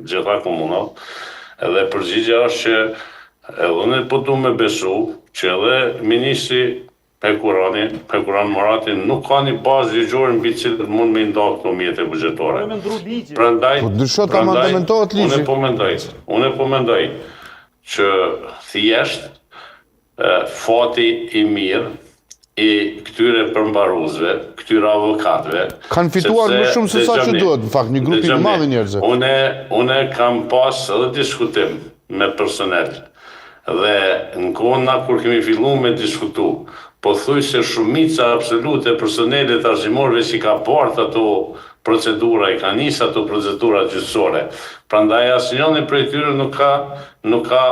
gjitha komunat, edhe përgjigja është që edhe unë po du me besu që edhe ministri Pekuran Murati nuk ka një bazë ligjore mbi cilët mund me nda këto mjete buxhetore. Prandaj, unë po mendoj që thjesht fati i mirë i këtyre përmbaruesve, këtyre avokatëve kanë fituar më shumë se sa që duhet, në fakt, një grup i madh njerëzve. Unë kam pas edhe diskutim me personel dhe në kohën kur kemi filluar me diskutu, po thuj se shumica absolute e personelit arsimorëve që ka parë ato procedura, i ka nisë ato procedura gjyqësore. Prandaj asnjëri prej tyre nuk ka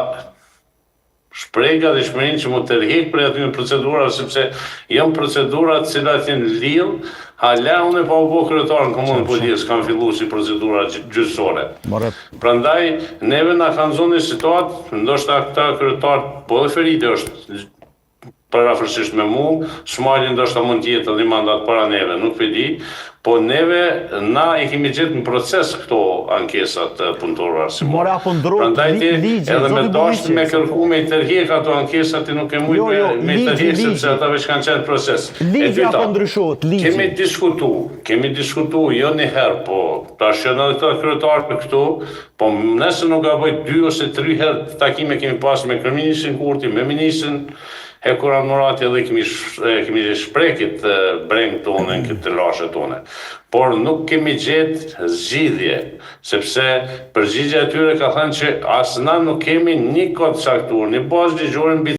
shprehja dhe shmërinë që mu tërheq për aty në procedura, sepse janë procedura të cilat janë lidh, hala unë pa u bë kryetar në komunën policë, kanë filluar si procedura gjyqësore. Prandaj neve na kanë zonë situatë, ndoshta këta kryetar, po dhe Feride është parafërsisht me mu, Smali ndoshta mund të jetë edhe mandat para neve, nuk e di, po neve na i kemi gjetë në proces këto ankesat punëtorë arsimore. Prandaj edhe me dashur me kërku me i tërheq ato ankesat i nuk e mujt me i tërheq sepse ata veç kanë qenë proces. Ligji apo ndryshohet, ligji. Kemi diskutu jo një herë, po tash janë edhe këta kryetarë këtu, po nëse nuk gaboj 2 ose 3 herë takime kemi pas me kryeministrin Kurti, me ministrin Pekuran Murati edhe kemi shprekit breng tonë në këtë lashe tonë. Por nuk kemi gjetë zgjidhje, sepse përgjigja e tyre ka thënë që as na nuk kemi një kod caktuar, një bazë ligjore mbi